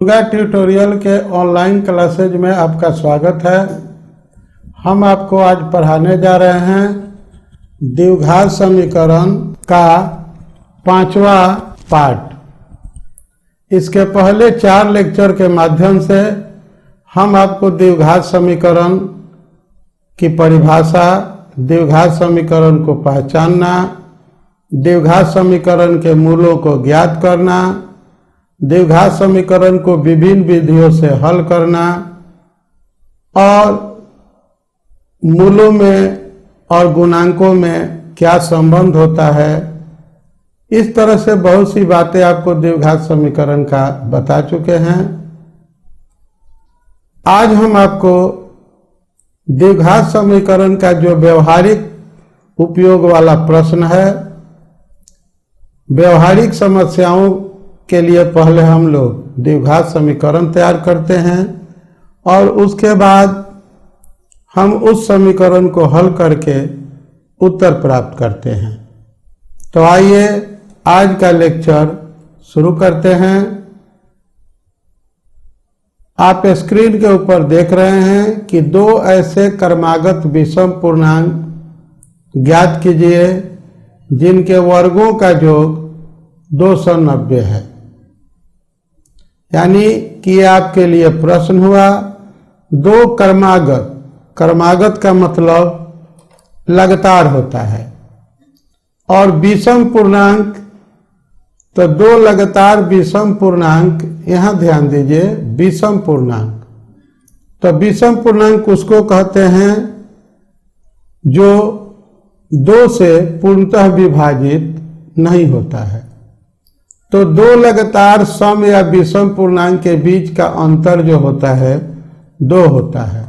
Durga tutorial के online classes में आपका स्वागत है। हम आपको आज पढ़ाने जा रहे हैं द्विघात समीकरण का 5वां पार्ट। इसके पहले 4 लेक्चर के माध्यम से हम आपको द्विघात समीकरण की परिभाषा, द्विघात समीकरण को पहचानना, द्विघात समीकरण के मूलों को ज्ञात करना, द्विघात समीकरण को विभिन्न विधियों से हल करना और मूलों में और गुणांकों में क्या संबंध होता है, इस तरह से बहुत सी बातें आपको द्विघात समीकरण का बता चुके हैं। आज हम आपको द्विघात समीकरण का जो व्यवहारिक उपयोग वाला प्रश्न है, व्यवहारिक समस्याओं के लिए पहले हम लोग द्विघात समीकरण तैयार करते हैं और उसके बाद हम उस समीकरण को हल करके उत्तर प्राप्त करते हैं। तो आइए आज का लेक्चर शुरू करते हैं। आप स्क्रीन के ऊपर देख रहे हैं कि 2 ऐसे क्रमागत विषम पूर्णांक ज्ञात कीजिए जिनके वर्गों का योग 290 है। यानी कि आपके लिए प्रश्न हुआ 2 क्रमागत, क्रमागत का मतलब लगातार होता है, और विषम पूर्णांक, तो 2 लगातार विषम पूर्णांक, यहां ध्यान दीजिए, विषम पूर्णांक। तो विषम पूर्णांक उसको कहते हैं जो 2 से पूर्णतः विभाजित नहीं होता है। तो 2 लगातार सम या विषम पूर्णांक के बीच का अंतर जो होता है 2 होता है।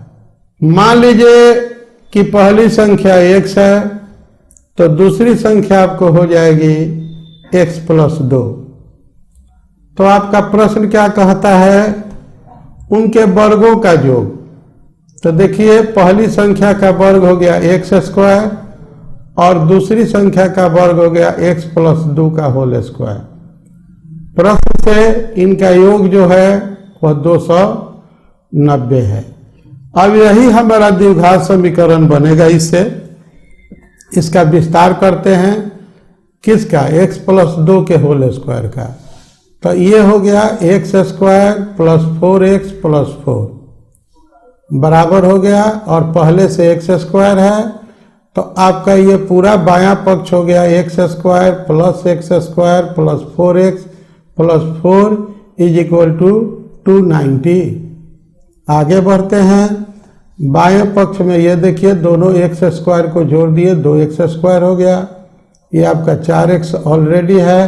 मान लीजिए कि पहली संख्या x है, तो दूसरी संख्या आपको हो जाएगी x + 2। तो आपका प्रश्न क्या कहता है? उनके वर्गों का योग। तो देखिए, पहली संख्या का वर्ग हो गया x² और दूसरी संख्या का वर्ग हो गया x + 2 का होल स्क्वायर। प्रश्न से इनका योग जो है वह 290 है। अब यही हमारा द्विघात समीकरण बनेगा। इससे इसका विस्तार करते हैं, किसका? x + 2 के होल स्क्वायर का। तो ये हो गया x² + 4x + 4 बराबर हो गया, और पहले से x² है, तो आपका ये पूरा बायां पक्ष हो गया x² + x² + 4x + 4 = 290। आगे बढ़ते हैं, बाएं पक्ष में ये देखिए, दोनों x² को जोड़ दिए, 2x² हो गया। ये आपका 4x ऑलरेडी है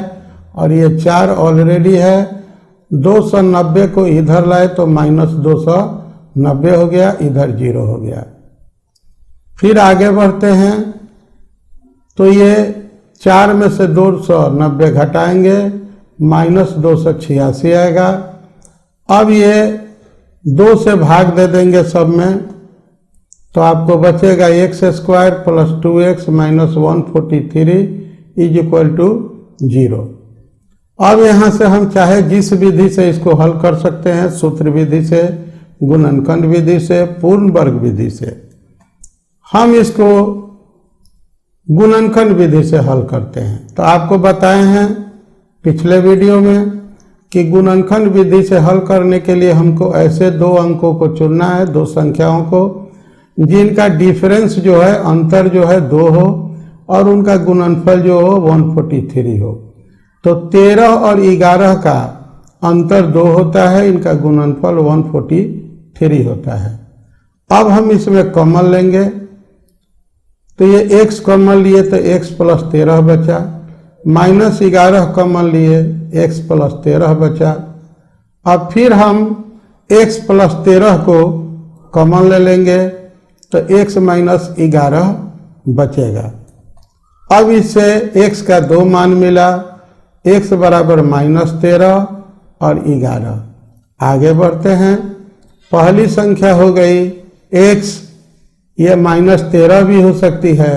और ये 4 ऑलरेडी है। 290 को इधर लाए तो -290 हो गया, इधर 0 हो गया। फिर आगे बढ़ते हैं, तो ये 4 में से 290 घटाएंगे, -286 आएगा। अब ये 2 से भाग दे देंगे सब में, तो आपको बचेगा x² + 2x - 143 = 0। अब यहाँ से हम चाहे जिस विधि से इसको हल कर सकते हैं, सूत्र विधि से, गुणनखंड विधि से, पूर्ण वर्ग विधि से। हम इसको गुणनखंड विधि से हल करते हैं। तो आपको बताए हैं पिछले वीडियो में कि गुणनखंड विधि से हल करने के लिए हमको ऐसे 2 अंकों को चुनना है, 2 संख्याओं को, जिनका डिफरेंस जो है, अंतर जो है 2 हो, और उनका गुणनफल जो हो 143 हो। तो 13 और 11 का अंतर 2 होता है, इनका गुणनफल 143 होता है। अब हम इसमें कॉमन लेंगे, तो ये x कॉमन लिए तो x + 13 बचा, -11 कॉमन लिए x + 13 बचा। अब फिर हम x + 13 को कॉमन ले लेंगे, तो x - 11 बचेगा। अब इससे x का 2 मान मिला, x बराबर -13 और 11। आगे बढ़ते हैं, पहली संख्या हो गई x, ये -13 भी हो सकती है,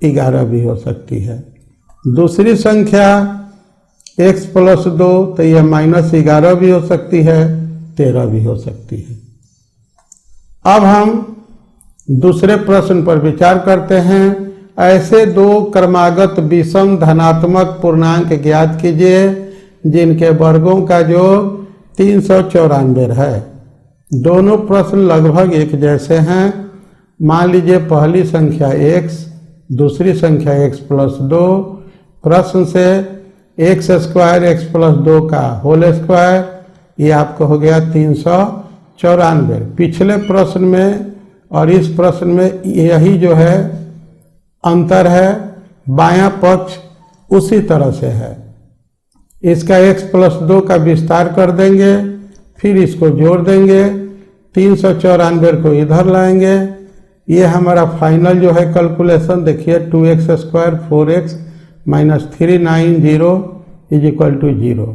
11 भी हो सकती है। दूसरी संख्या x प्लस 2 तो यह -11 भी हो सकती है, 13 भी हो सकती है। अब हम दूसरे प्रश्न पर विचार करते हैं। ऐसे दो क्रमागत विषम धनात्मक पूर्णांक ज्ञात कीजिए जिनके वर्गों का योग 394 है। दोनों प्रश्न लगभग एक जैसे हैं। मान लीजिए पहली संख्या x, दूसरी संख्या x प्लस 2। प्रश्न से x स्क्वायर x प्लस 2 का होल स्क्वायर, ये आपको हो गया 394। पिछले प्रश्न में और इस प्रश्न में यही जो है अंतर है, बायां पक्ष उसी तरह से है। इसका x प्लस 2 का विस्तार कर देंगे, फिर इसको जोड़ देंगे, 394 को इधर लाएंगे। ये हमारा फाइनल जो है कैलकुलेशन देखिए, 2x square 4x minus 390 is equal to 0।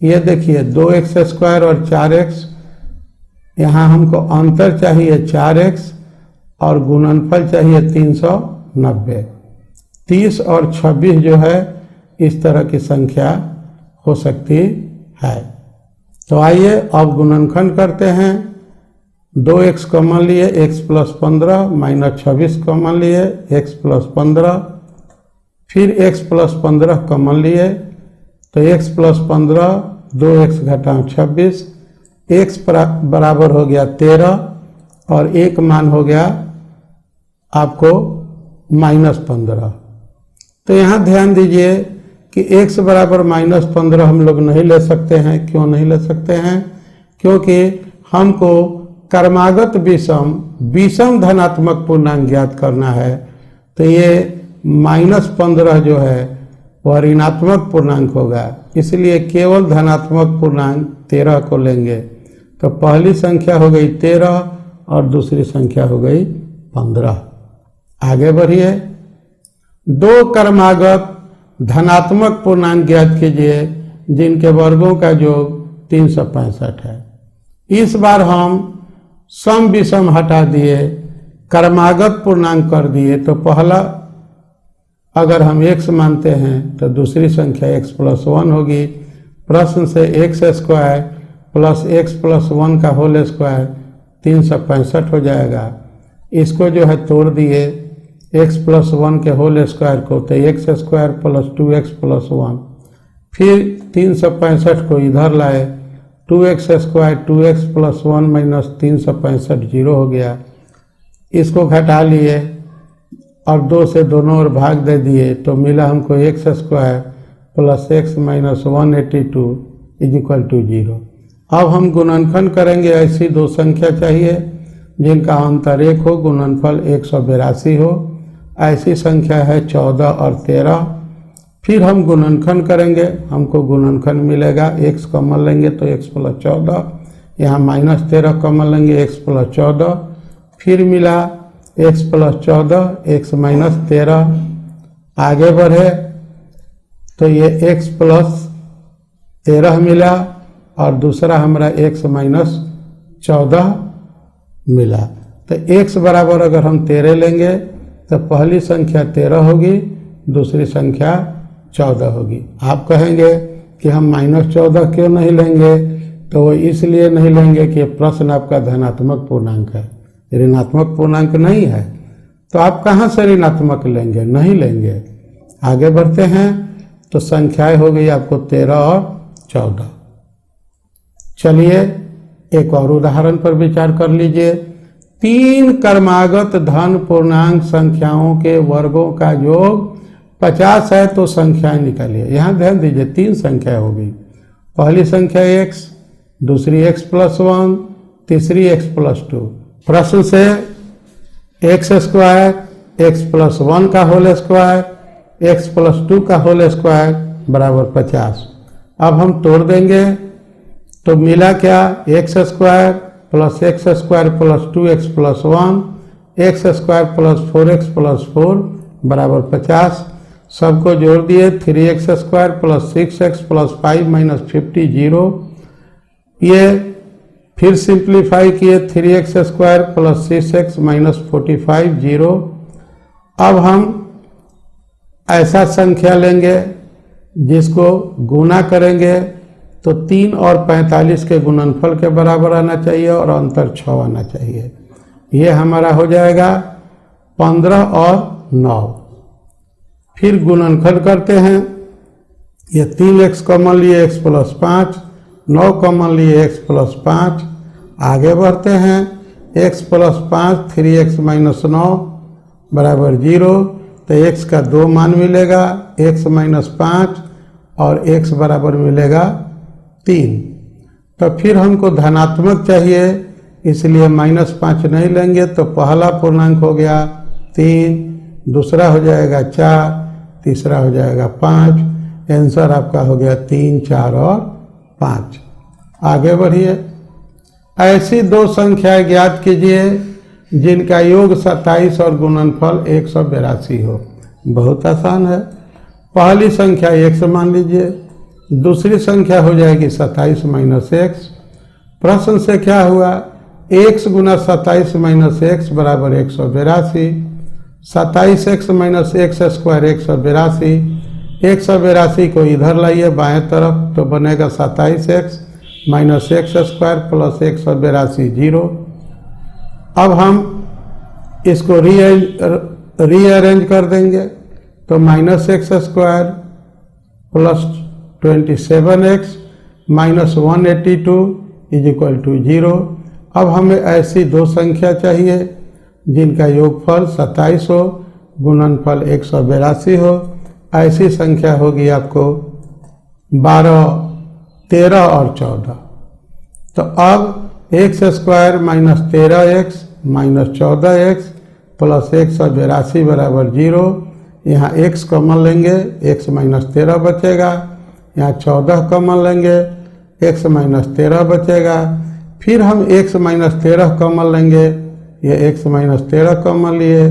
ये देखिए 2x स्क्वायर और 4x, यहाँ हमको अंतर चाहिए 4x और गुणनफल चाहिए 390। 30 और 26 जो है इस तरह की संख्या हो सकती है। तो आइए अब गुणनखंड करते हैं। 2x कॉमन लिए x प्लस 15 माइनस 26 कॉमन लिए x प्लस 15, फिर x प्लस 15 कॉमन लिए तो x प्लस 15 2x घटाओ 26, x बराबर हो गया 13 और एक मान हो गया आपको -15। तो यहाँ ध्यान दीजिए कि x बराबर -15 हम लोग नहीं ले सकते हैं। क्यों नहीं ले सकते हैं? क्योंकि हमको क्रमागत विषम धनात्मक पूर्णांक ज्ञात करना है। तो ये -15 जो है वह ऋणात्मक पूर्णांक होगा, इसलिए केवल धनात्मक पूर्णांक 13 को लेंगे। तो पहली संख्या हो गई 13 और दूसरी संख्या हो गई 15। आगे बढ़िए। दो क्रमागत धनात्मक पूर्णांक ज्ञात कीजिए जिनके वर्गों का योग 365 है। इस बार हम सम विषम हटा दिए, क्रमागत पूर्णांक कर दिए। तो पहला अगर हम x मानते हैं तो दूसरी संख्या x प्लस 1 होगी। प्रश्न से x square plus x plus 1 का होल स्क्वायर 365 हो जाएगा। इसको जो है तोड़ दिए x प्लस 1 के होल स्क्वायर को, तो x square plus 2x plus 1, फिर 365 को इधर लाए, 2x square 2x plus 1 minus 365 0 हो गया। इसको घटा लिए और 2 से दोनों ओर भाग दे दिए तो मिला हमको x square plus x minus 182 is equal to 0। अब हम गुणनखंड करेंगे। ऐसी दो संख्या चाहिए जिनका अंतर 1 हो, गुणनफल 182 हो। ऐसी संख्या है 14 और 13। फिर हम गुणनखंड करेंगे, हमको गुणनखंड मिलेगा। x कॉमन लेंगे तो x प्लस 14, यहाँ -13 कॉमन लेंगे x प्लस 14, फिर मिला x प्लस 14 x माइनस 13। आगे बढ़े तो ये x प्लस 13 मिला और दूसरा हमारा x माइनस 14 मिला। तो x बराबर अगर हम 13 लेंगे तो पहली संख्या 13 होगी, दूसरी संख्या 14 होगी। आप कहेंगे कि हम -14 क्यों नहीं लेंगे? तो वो इसलिए नहीं लेंगे कि प्रश्न आपका धनात्मक पूर्णांक है, ऋणात्मक पूर्णांक नहीं है। तो आप कहाँ से ऋणात्मक लेंगे? नहीं लेंगे। आगे बढ़ते हैं तो संख्याएं हो गई आपको 13 और 14। चलिए एक और उदाहरण पर विचार कर लीजिए। 3 क्रमागत धन पूर्णांक संख्याओं के वर्गों का योग 50 है तो संख्याएं निकालिए। यहाँ ध्यान दीजिए 3 संख्या होगी। पहली संख्या x, दूसरी x प्लस 1, तीसरी x प्लस 2। प्रश्न से x स्क्वायर x प्लस 1 का होल स्क्वायर x प्लस 2 का होल स्क्वायर बराबर 50। अब हम तोड़ देंगे तो मिला क्या? x square plus x square plus 2x plus 1, x square plus 4x plus 4 बराबर 50। सबको जोड़ दिए, 3x square plus 6x plus 5 minus 50 0। ये फिर सिंप्लीफाई किए, 3x square plus 6x minus 45 0। अब हम ऐसा संख्या लेंगे जिसको गुना करेंगे तो 3 और 45 के गुणनफल के बराबर आना चाहिए और अंतर 6 आना चाहिए। ये हमारा हो जाएगा 15 और 9। फिर गुणनफल करते हैं। ये 3x कॉमन लिए x प्लस 5, 9 कॉमन लिए x प्लस 5। आगे बढ़ते हैं। x प्लस 5 3x माइनस 9 बराबर 0। तो x का 2 मान मिलेगा, x माइनस 5 और x बराबर मिलेगा 3। तो फिर हमको धनात्मक चाहिए, इसलिए -5 नहीं लेंगे। तो पहला पूर्णांक हो गया 3, दूसरा हो जाएगा 4, तीसरा हो जाएगा 5। आंसर आपका हो गया 3, 4 और 5। आगे बढ़िए। ऐसी दो संख्याएं ज्ञात कीजिए जिनका योग 27 और गुणनफल 182 हो। बहुत आसान है। पहली संख्या x मान लीजिए, दूसरी संख्या हो जाएगी 27 माइनस x। प्रश्न से क्या हुआ, x गुना 27 माइनस x बराबर 182। 27x minus x square 182। 182 को इधर लाइए बाएं तरफ, तो बनेगा 27x minus x square plus 182 0। अब हम इसको रीअरेंज कर देंगे, तो minus x square plus 27x minus 182 is equal to 0। अब हमें ऐसी दो संख्या चाहिए जिनका योगफल 27 हो, गुणनफल 182 हो। ऐसी संख्या होगी आपको 12, 13 और 14। तो अब x square minus 13x minus 14x plus 182 बराबर 0। यहाँ x कॉमन लेंगे, x माइनस 13 बचेगा। यहाँ 14 कॉमन लेंगे, x माइनस 13 बचेगा। फिर हम x माइनस 13 कॉमन लेंगे, ये x माइनस 13 कॉमन लिए,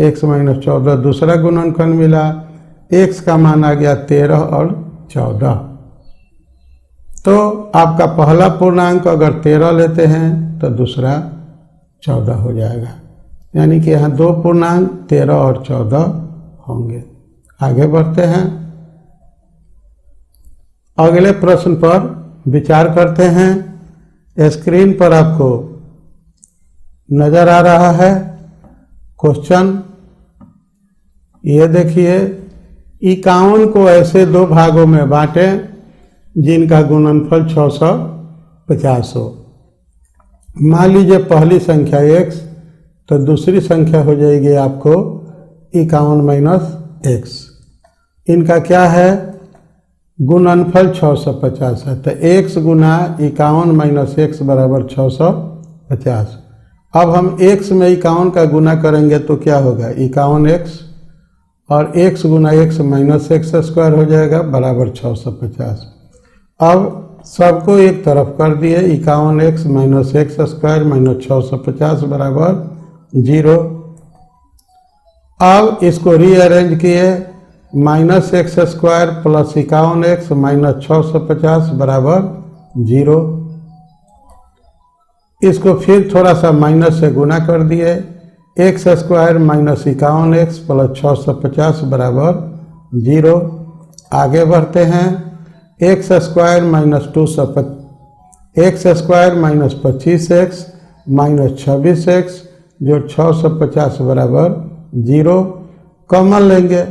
x माइनस 14 दूसरा गुणनखंड मिला, x का मान आ गया 13 और 14। तो आपका पहला पूर्णांक अगर 13 लेते हैं तो दूसरा 14 हो जाएगा, यानी कि यहाँ दो पूर्णांक 13 और 14 होंगे। आगे बढ़ते हैं। अगले प्रश्न पर विचार करते हैं। स्क्रीन पर आपको नजर आ रहा है क्वेश्चन। ये देखिए, 51 को ऐसे दो भागों में बांटें जिनका गुणनफल 650 हो। मान लीजिए पहली संख्या x, तो दूसरी संख्या हो जाएगी आपको 51 माइनस x। इनका क्या है, गुणनफल 650 है। तो x गुना 51 माइनस x बराबर 650। अब हम x में 51 का गुना करेंगे तो क्या होगा, 51x और x गुना x माइनस एक्स स्क्वायर हो जाएगा बराबर 650। अब सबको एक तरफ कर दिए, 51x minus x square minus 650 बराबर 0। अब इसको रीअरेंज किए, minus x square plus 51x minus 650 बराबर 0। इसको फिर थोड़ा सा माइनस से गुना कर दिए, x square minus 51x plus 650 बराबर 0। आगे बढ़ते हैं। X square minus 25x minus 26x जो 650 बराबर 0। कॉमन लेंगे,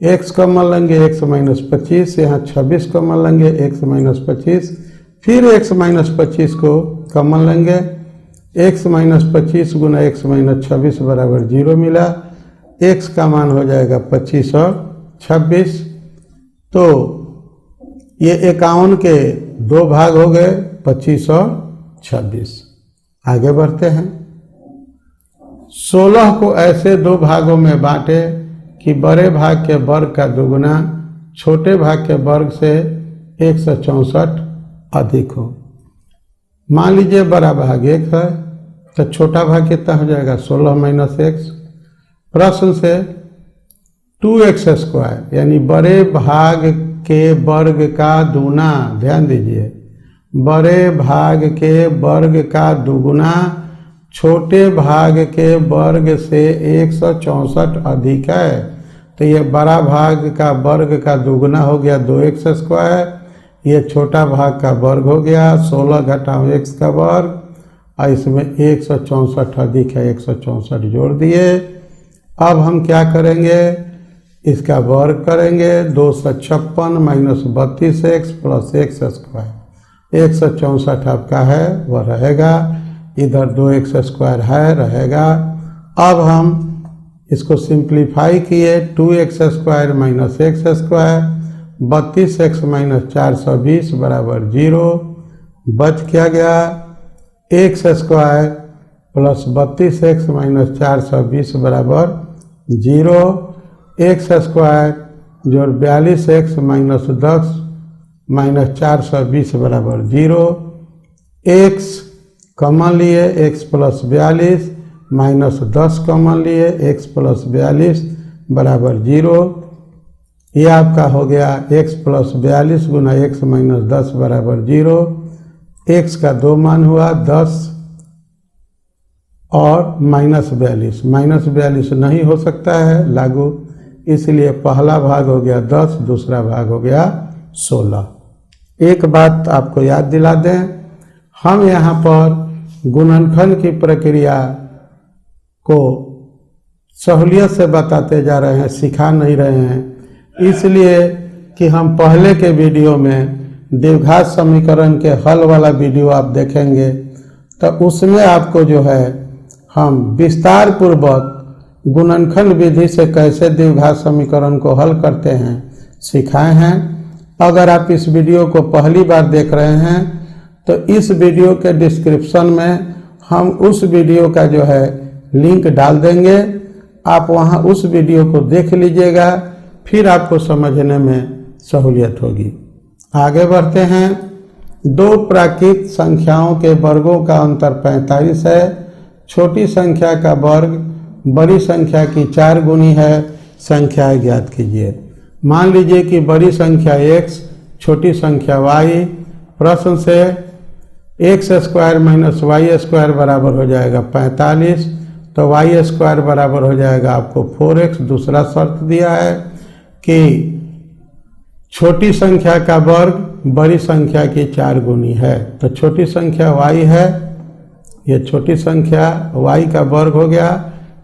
x कॉमन लेंगे, x माइनस 25, यहाँ 26 कॉमन लेंगे, x माइनस 25। फिर x माइनस 25 को कॉमन लेंगे, x माइनस 25 गुना x माइनस 26 बराबर 0 मिला। x का मान हो जाएगा 25 और 26। तो ये 51 के दो भाग हो गए, 25 और 26। आगे बढ़ते हैं। 16 को ऐसे दो भागों में बांटे कि बड़े भाग के वर्ग का दुगुना छोटे भाग के वर्ग से 164 अधिक हो। मान लीजिए बड़ा भाग 1 है, तो छोटा भाग कितना हो जाएगा, 16 माइनस x। प्रश्न से 2x स्क्वायर यानी बड़े भाग के वर्ग का दूना, ध्यान दीजिए, बड़े भाग के वर्ग का दुगुना छोटे भाग के वर्ग से 164 अधिक है। तो ये बड़ा भाग का वर्ग का दुगना हो गया 2x², ये छोटा भाग का वर्ग हो गया 16 घटाओ x का वर्ग, और इसमें 164 अधिक है 164 जोड़ दिए। अब हम क्या करेंगे, इसका वर्ग करेंगे 256 माइनस 32x प्लस x², 164 आपका है वह रहेगा, इधर 2x² है रहेगा। अब हम इसको सिंप्लीफाई किए 2x² minus x², 32x minus 420 बराबर 0, बच क्या गया x² प्लस 32x माइनस 420 बराबर 0, x² जोड़ 42x माइनस 10 माइनस 420 बराबर 0, x कॉमन लिए x प्लस 42 माइनस 10 कॉमन लिए x प्लस 42 बराबर 0, ये आपका हो गया x प्लस 42 गुना x माइनस 10 बराबर 0। x का दो मान हुआ 10 और माइनस 42 नहीं हो सकता है लागू, इसलिए पहला भाग हो गया 10, दूसरा भाग हो गया 16। एक बात आपको याद दिला दें, हम यहाँ पर गुणनखंड की प्रक्रिया को सहूलियत से बताते जा रहे हैं, सिखा नहीं रहे हैं, इसलिए कि हम पहले के वीडियो में द्विघात समीकरण के हल वाला वीडियो आप देखेंगे तो उसमें आपको जो है हम विस्तार पूर्वक गुणनखंड विधि से कैसे द्विघात समीकरण को हल करते हैं सिखाए हैं। अगर आप इस वीडियो को पहली बार देख रहे हैं तो इस वीडियो के डिस्क्रिप्शन में हम उस वीडियो का जो है लिंक डाल देंगे, आप वहां उस वीडियो को देख लीजिएगा, फिर आपको समझने में सहूलियत होगी। आगे बढ़ते हैं। दो प्राकृत संख्याओं के वर्गों का अंतर 45 है। छोटी संख्या का वर्ग बड़ी संख्या की 4 गुनी है, संख्याएं ज्ञात कीजिए। मान लीजिए कि बड़ी संख्या x, छोटी संख्या y। प्रश्न से x² माइनस y² बराबर हो जाएगा 45, तो y² बराबर हो जाएगा आपको 4x। दूसरा शर्त दिया है कि छोटी संख्या का वर्ग बड़ी संख्या की 4 गुनी है, तो छोटी संख्या y है, ये छोटी संख्या y का वर्ग हो गया,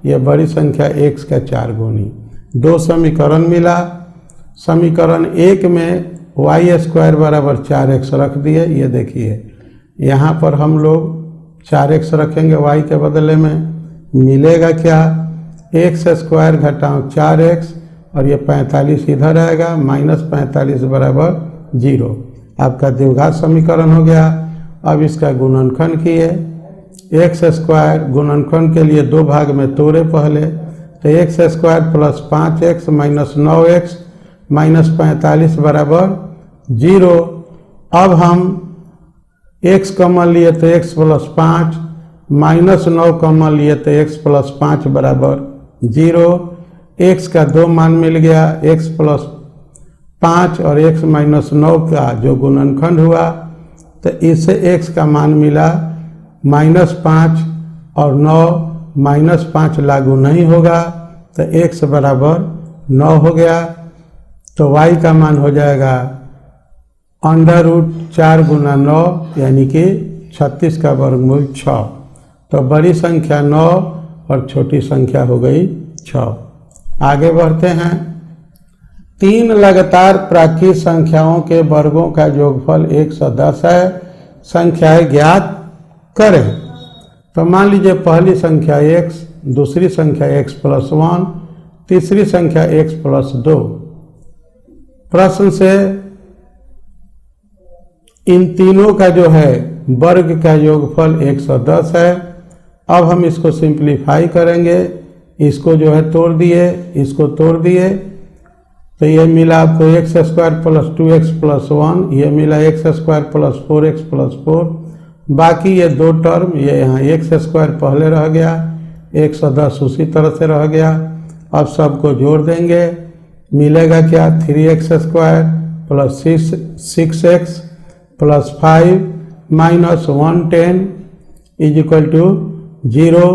ये बड़ी संख्या x का 4 गुनी। दो समीकरण मिला। समीकरण 1 में y² बराबर 4x रख दिए, ये देखिए यहाँ पर हम लोग 4x रखेंगे y के बदले में, मिलेगा क्या x² घटाओ 4x, और ये 45 इधर आएगा, माइनस 45 बराबर 0। आपका द्विघात समीकरण हो गया। अब इसका गुणनखंड किए, x² गुणनखंड के लिए दो भाग में तोड़े पहले, तो x² plus 5x minus 9x minus 45 बराबर 0। अब हम x कॉमन लिए तो x प्लस 5 माइनस 9 कॉमन लिए तो x प्लस 5 बराबर 0। x का दो मान मिल गया, x प्लस 5 और x माइनस 9 का जो गुणनखंड हुआ तो इससे x का मान मिला -5 और 9, -5 लागू नहीं होगा तो x बराबर 9 हो गया। तो y का मान हो जाएगा √4 गुना 9 यानी कि 36 का वर्गमूल 6। तो बड़ी संख्या 9 और छोटी संख्या हो गई 6। आगे बढ़ते हैं। 3 लगातार प्राकृत संख्याओं के वर्गों का योगफल 110 है, संख्याएं ज्ञात करें। तो मान लीजिए पहली संख्या x, दूसरी संख्या x प्लस 1, तीसरी संख्या x प्लस 2। प्रश्न से इन तीनों का जो है वर्ग का योगफल 110 है। अब हम इसको सिंप्लीफाई करेंगे, इसको जो है तोड़ दिए, इसको तोड़ दिए, तो ये मिला आपको x² प्लस 2x प्लस 1, ये मिला x² प्लस 4x प्लस 4। बाकी ये दो टर्म, ये यहाँ x² पहले रह गया, 110 उसी तरह से रह गया। अब सबको जोड़ देंगे, मिलेगा क्या 3x² plus 6x plus 5 minus 110 is equal to 0।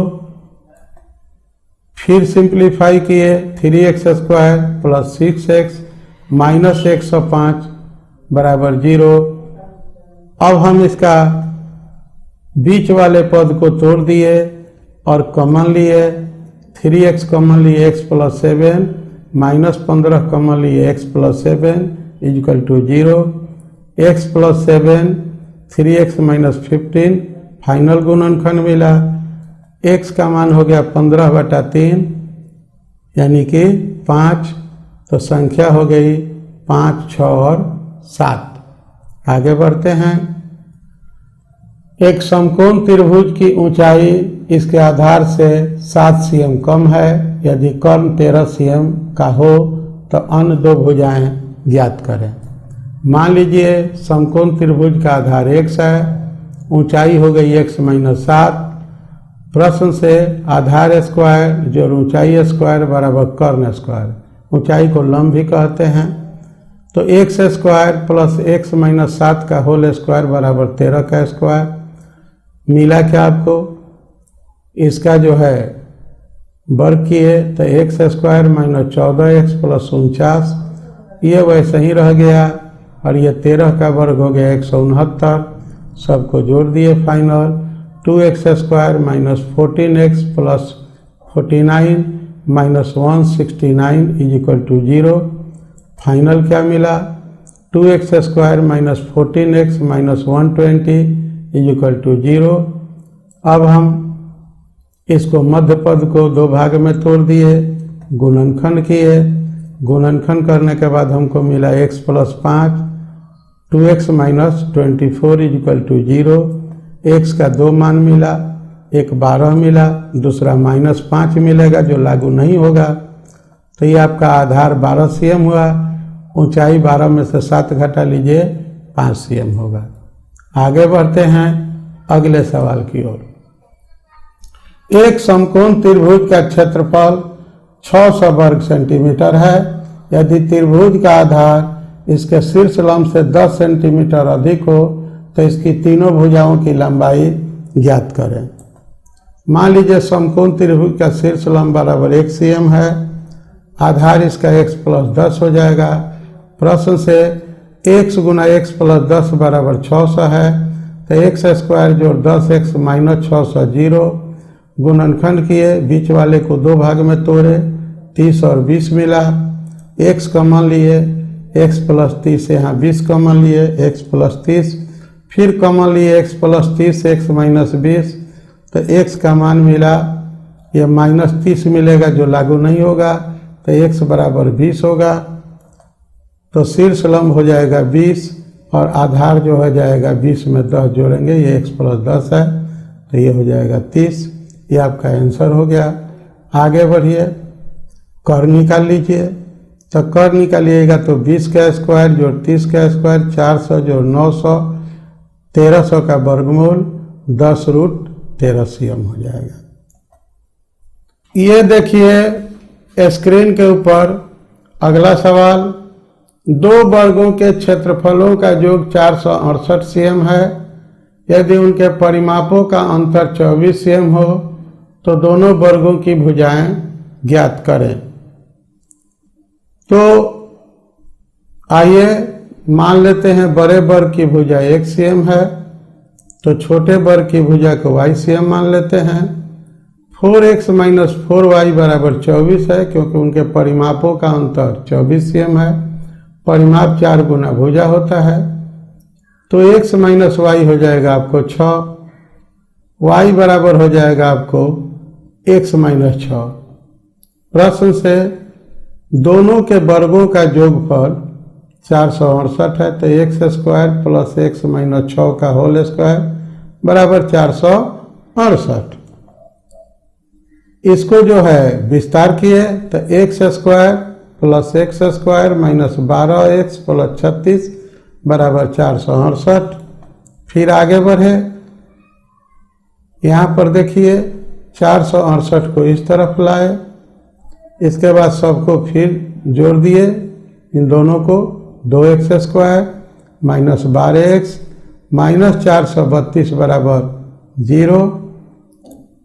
फिर सिंप्लीफाई किए 3x² प्लस 6x माइनस 105 बराबर 0। अब हम इसका बीच वाले पद को तोड़ दिए और कॉमन लिए 3x कॉमन लिए x प्लस 7 माइनस 15 कॉमन लिए x plus 7 equal to 0। x plus 7 3x minus 15 final गुणनखंड मिला। x का मान हो गया 15/3 यानी कि 5। तो संख्या हो गई 5, 6 और 7। आगे बढ़ते हैं। एक समकोण त्रिभुज की ऊंचाई इसके आधार से 7 cm कम है। यदि कर्ण 13 cm का हो तो अन्य दो भुजाएं ज्ञात करें। मान लीजिए समकोण त्रिभुज का आधार x है, ऊंचाई हो गई x - 7। प्रश्न से आधार स्क्वायर जो ऊंचाई स्क्वायर बराबर कर्ण स्क्वायर, ऊंचाई को लंब भी कहते हैं। तो x² प्लस x - 7 का होल स्क्वायर बराबर 13 का स्क्वायर मिला। क्या आपको इसका जो है वर्ग किए तो x² - 14x प्लस 49, ये वैसे ही रह गया और ये 13 का वर्ग हो गया 169। सबको जोड़ दिए final 2x² minus 14x plus 49 minus 169 is equal to 0। Final क्या मिला 2x² minus 14x minus 120 is equal to 0। अब हम इसको मध्य पद को दो भाग में तोड़ दिए, गुणनखंड किए। गुणनखंड करने के बाद हमको मिला x plus 5 2x minus 24 is equal to 0। x का दो मान मिला, एक 12 मिला, दूसरा -5 मिलेगा जो लागू नहीं होगा। तो ये आपका आधार 12 cm हुआ, ऊंचाई 12 में से 7 घटा लीजिए 5 cm होगा। आगे बढ़ते हैं अगले सवाल की ओर। एक समकोण त्रिभुज का क्षेत्रफल 600 वर्ग सेंटीमीटर है। यदि त्रिभुज का आधार इसके शीर्ष लंब से 10 सेंटीमीटर अधिक हो तो इसकी तीनों भुजाओं की लंबाई ज्ञात करें। मान लीजिए समकोण त्रिभुज का शीर्ष लंब बराबर 1 cm है, आधार इसका x प्लस 10 हो जाएगा। प्रश्न से x गुना x प्लस 10 बराबर 600 है, तो x² जोड़ 10x माइनस 600 0। गुणनखंड किए, बीच वाले को दो भाग में तोड़े, 30 और 20 मिला। x कॉमन लिए, x प्लस 30 यहाँ 20 कॉमन लिए, x प्लस 30 फिर कॉमन लिए x प्लस 30 x माइनस 20। तो x का मान मिला, ये -30 मिलेगा जो लागू नहीं होगा, तो x बराबर 20 होगा। तो शीर्ष लंब हो जाएगा 20 और आधार जो हो जाएगा 20 में 10 जोड़ेंगे, ये x प्लस 10 है तो ये हो जाएगा 30। ये आपका आंसर हो गया। आगे बढ़िए, कर्ण निकाल लीजिए। तो कर्ण निकालिएगा तो 20 का स्क्वायर जोड़ 30 का स्क्वायर 400 जोड़ 900 1300 का वर्गमूल 10√13 cm हो जाएगा। ये देखिए स्क्रीन के ऊपर अगला सवाल, दो वर्गों के क्षेत्रफलों का योग 468 cm है। यदि उनके परिमापों का अंतर 24 cm हो तो दोनों वर्गों की भुजाएं ज्ञात करें। तो आइए मान लेते हैं बड़े वर्ग की भुजा 1 cm है, तो छोटे वर्ग की भुजा को y cm मान लेते हैं। 4x माइनस 4y बराबर 24 है, क्योंकि उनके परिमापों का अंतर 24 cm है। परिमाप 4 गुना भुजा होता है, तो x माइनस y हो जाएगा आपको 6, y बराबर हो जाएगा आपको x माइनस 6। प्रश्न से दोनों के वर्गों का योगफल 468 है, तो x² प्लस x माइनस 6 का होल स्क्वायर बराबर 468। इसको जो है विस्तार किए तो x² plus x² minus 12x plus 36 बराबर 468। फिर आगे बढ़े, यहाँ पर देखिए 468 को इस तरफ लाए, इसके बाद सबको फिर जोड़ दिए, इन दोनों को 2x² माइनस 12x माइनस 432 बराबर 0।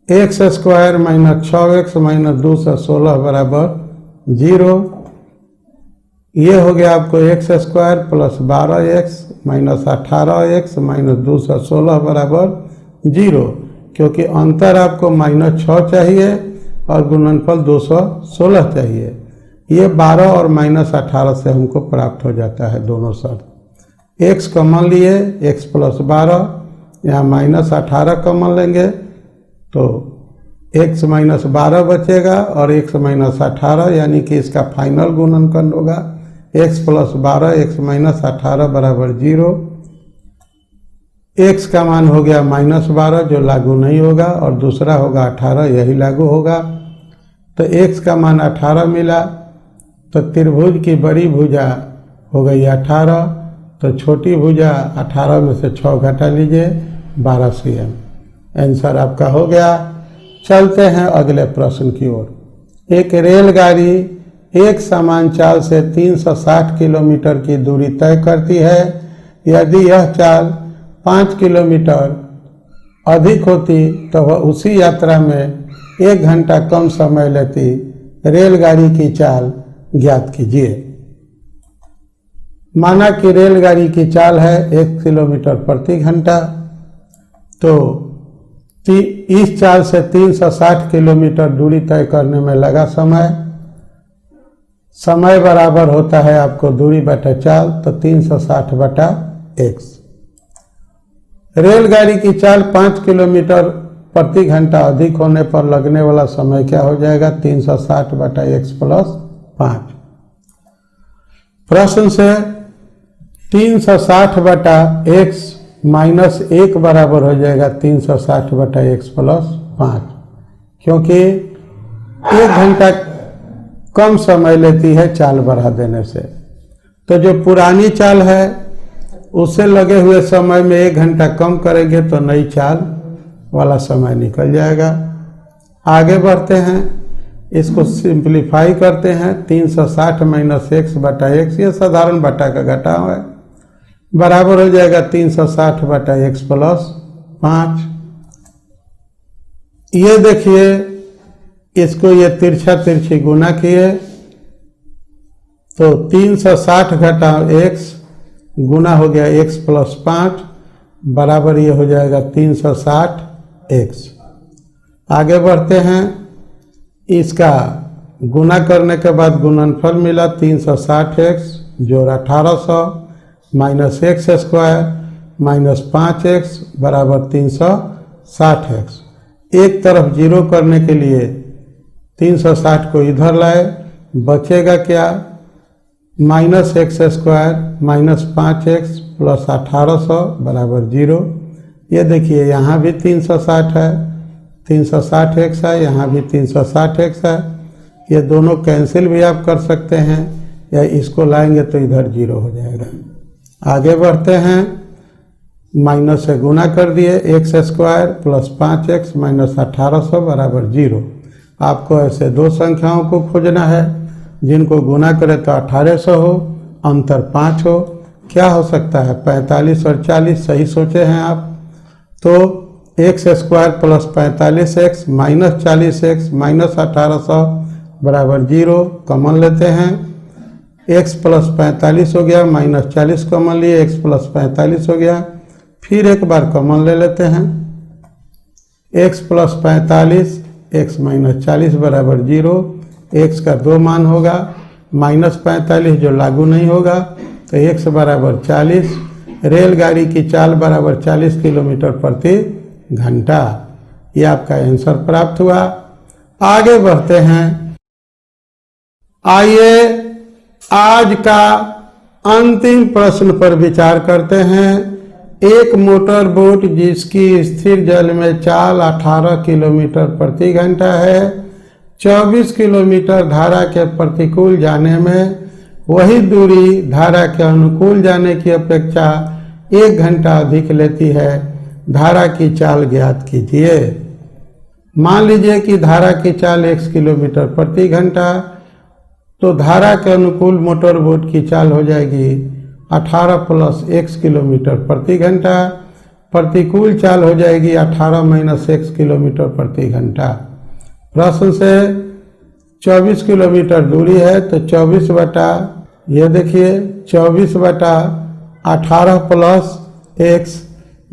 X square minus 6x minus 216 बराबर 0। ये हो गया आपको x square plus 12x minus 18x minus 216 बराबर 0, क्योंकि अंतर आपको -6 चाहिए और गुणनफल 216 चाहिए। ये 12 और -18 से हमको प्राप्त हो जाता है दोनों शर्त। x कॉमन लिए x प्लस 12, यहाँ -18 कॉमन लेंगे तो x माइनस 12 बचेगा और x माइनस 18, यानी कि इसका फाइनल गुणनखंड होगा x प्लस 12 x माइनस 18 बराबर 0। x का मान हो गया -12 जो लागू नहीं होगा और दूसरा होगा 18, यही लागू होगा। तो x का मान 18 मिला, तो त्रिभुज की बड़ी भुजा हो गई 18, तो छोटी भुजा 18 में से 6 घटा लीजिए 12 cm। आंसर आपका हो गया। चलते हैं अगले प्रश्न की ओर। एक रेलगाड़ी एक समान चाल से 360 किलोमीटर की दूरी तय करती है। यदि यह चाल 5 किलोमीटर अधिक होती तो वह उसी यात्रा में 1 घंटा कम समय लेती। रेलगाड़ी की चाल ज्ञात कीजिए। माना कि रेलगाड़ी की चाल है 1 किलोमीटर प्रति घंटा, तो इस चाल से 360 किलोमीटर दूरी तय करने में लगा समय बराबर होता है आपको दूरी बटा चाल, तो 360 बटा x। रेलगाड़ी की चाल 5 किलोमीटर प्रति घंटा अधिक होने पर लगने वाला समय क्या हो जाएगा? 360 बटा x प्लस 5। प्रश्न से 360 बटा x माइनस 1 बराबर हो जाएगा 360 बटा x प्लस 5, क्योंकि 1 घंटा कम समय लेती है चाल बढ़ा देने से। तो जो पुरानी चाल है उससे लगे हुए समय में 1 घंटा कम करेंगे तो नई चाल वाला समय निकल जाएगा। आगे बढ़ते हैं, इसको सिंप्लीफाई करते हैं। 360 माइनस x बटा x, ये साधारण बटा का घटाव है, बराबर हो जाएगा 360 बटा x प्लस 5। ये देखिए, इसको ये तिरछा तिरछी गुना किए तो 360 घटा x गुना हो गया x प्लस 5 बराबर ये हो जाएगा 360x। आगे बढ़ते हैं, इसका गुना करने के बाद गुणनफल मिला 360x जोड़ 1800 minus x square minus 5x बराबर 360x। एक तरफ जीरो करने के लिए 360 को इधर लाए, बचेगा क्या? Minus x square minus 5x plus 1800 बराबर 0। ये देखिए यहाँ भी 360 है, 360x है, यहाँ भी 360x है। ये दोनों कैंसिल भी आप कर सकते हैं, या इसको लाएंगे तो इधर 0 हो जाएगा। आगे बढ़ते हैं, माइनस से गुना कर दिए x square plus 5x minus 1800 बराबर 0। आपको ऐसे दो संख्याओं को खोजना है जिनको गुना करें तो 1800 हो, अंतर 5 हो। क्या हो सकता है? 45 और 40, सही सोचे हैं आप। तो x square plus 45x minus 40x minus 1800 बराबर 0 कॉमन लेते हैं। x प्लस 45 हो गया, माइनस 40 कॉमन लिए, x प्लस 45 हो गया। फिर एक बार कॉमन ले लेते हैं, x प्लस 45 x माइनस 40 बराबर 0। x का 2 मान होगा, माइनस 45 जो लागू नहीं होगा, तो x बराबर 40। रेलगाड़ी की चाल बराबर 40 किलोमीटर प्रति घंटा। ये आपका आंसर प्राप्त हुआ। आगे बढ़ते हैं, आइए आज का अंतिम प्रश्न पर विचार करते हैं। एक मोटर बोट जिसकी स्थिर जल में चाल 18 किलोमीटर प्रति घंटा है, 24 किलोमीटर धारा के प्रतिकूल जाने में वही दूरी धारा के अनुकूल जाने की अपेक्षा 1 घंटा अधिक लेती है। धारा की चाल ज्ञात कीजिए। मान लीजिए कि धारा की चाल 1 किलोमीटर प्रति घंटा, तो धारा के अनुकूल मोटर बोट की चाल हो जाएगी 18 प्लस x किलोमीटर प्रति घंटा। प्रतिकूल चाल हो जाएगी 18-x किलोमीटर प्रति घंटा। प्रश्न से 24 किलोमीटर दूरी है तो 24 बटा, ये देखिए 24/18 प्लस x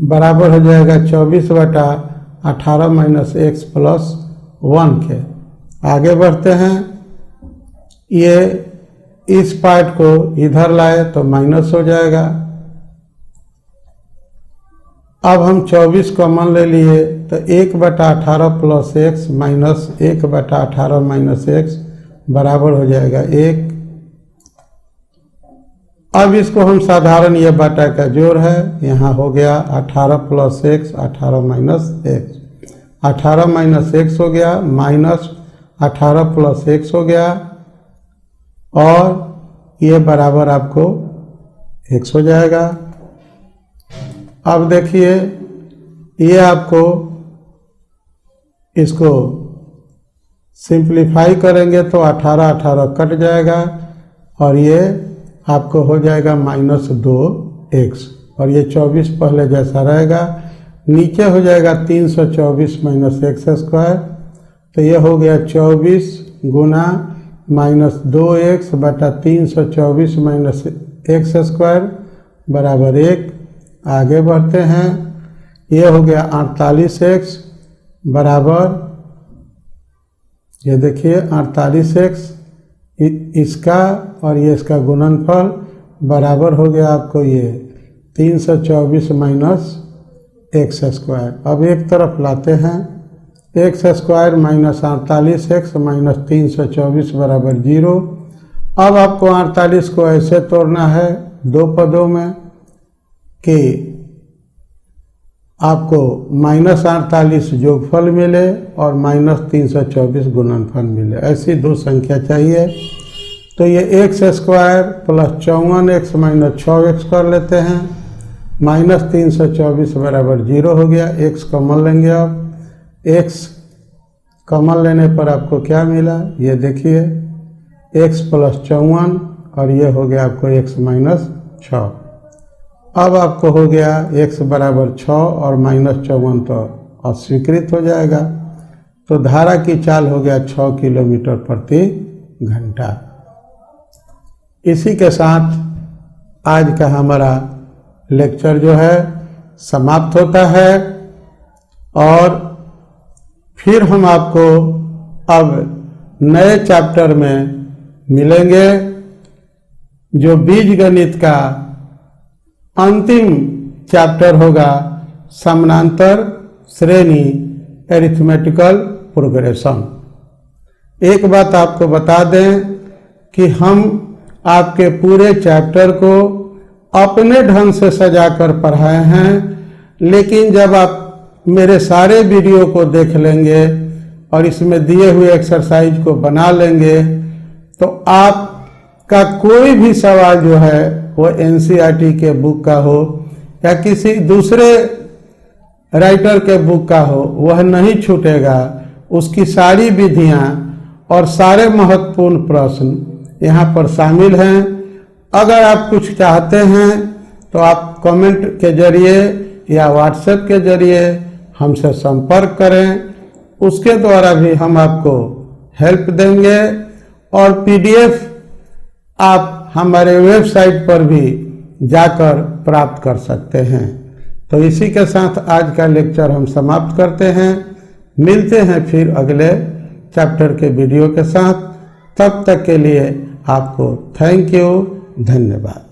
बराबर हो जाएगा 24/18 - x प्लस 1 के। आगे बढ़ते हैं, ये इस पार्ट को इधर लाए तो माइनस हो जाएगा। अब हम 24 कॉमन ले लिए तो 1/18 प्लस x माइनस 1/18 - x बराबर हो जाएगा 1। अब इसको हम साधारण, ये बटा का जोड़ है, यहाँ हो गया 18 plus x 18 minus x, 18 minus x हो गया माइनस 18 प्लस x हो गया, और ये बराबर आपको x हो जाएगा। अब देखिए ये आपको इसको सिंप्लीफाई करेंगे तो 18 कट जाएगा और ये आपको हो जाएगा -2x, और ये 24 पहले जैसा रहेगा। नीचे हो जाएगा 324 - x², तो ये हो गया 24 गुना -2x बटा 324 - x² बराबर 1। आगे बढ़ते हैं, ये हो गया 48x बराबर, ये देखिए 48x इसका और ये इसका गुणनफल बराबर हो गया आपको ये 324 - x²। अब एक तरफ लाते हैं, x² - 48x - 324 बराबर 0। अब आपको 48 को ऐसे तोड़ना है दो पदों में कि आपको -48 जोगफल मिले और -324 गुणनफल मिले, ऐसी दो संख्या चाहिए। तो ये x² प्लस 54x - 6x कर लेते हैं, -324 बराबर 0 हो गया। x कॉमन लेंगे, अब x कॉमन लेने पर आपको क्या मिला, ये देखिए x प्लस 54 और ये हो गया आपको x - 6। अब आपको हो गया x बराबर 6 और -54 तो अस्वीकृत हो जाएगा, तो धारा की चाल हो गया 6 किलोमीटर प्रति घंटा। इसी के साथ आज का हमारा लेक्चर जो है समाप्त होता है, और फिर हम आपको अब नए चैप्टर में मिलेंगे जो बीजगणित का अंतिम चैप्टर होगा, समानांतर श्रेणी एरिथमेटिकल प्रोग्रेशन। एक बात आपको बता दें कि हम आपके पूरे चैप्टर को अपने ढंग से सजाकर पढ़ाए हैं, लेकिन जब आप मेरे सारे वीडियो को देख लेंगे और इसमें दिए हुए एक्सरसाइज को बना लेंगे तो आपका कोई भी सवाल जो है वो NCERT के बुक का हो या किसी दूसरे राइटर के बुक का हो, वह नहीं छूटेगा। उसकी सारी विधियां और सारे महत्वपूर्ण प्रश्न यहाँ पर शामिल हैं। अगर आप कुछ चाहते हैं तो आप कमेंट के जरिए या व्हाट्सएप के जरिए हमसे संपर्क करें, उसके द्वारा भी हम आपको हेल्प देंगे, और PDF आप हमारे वेबसाइट पर भी जाकर प्राप्त कर सकते हैं। तो इसी के साथ आज का लेक्चर हम समाप्त करते हैं। मिलते हैं फिर अगले चैप्टर के वीडियो के साथ। तब तक के लिए आपको थैंक यू, धन्यवाद।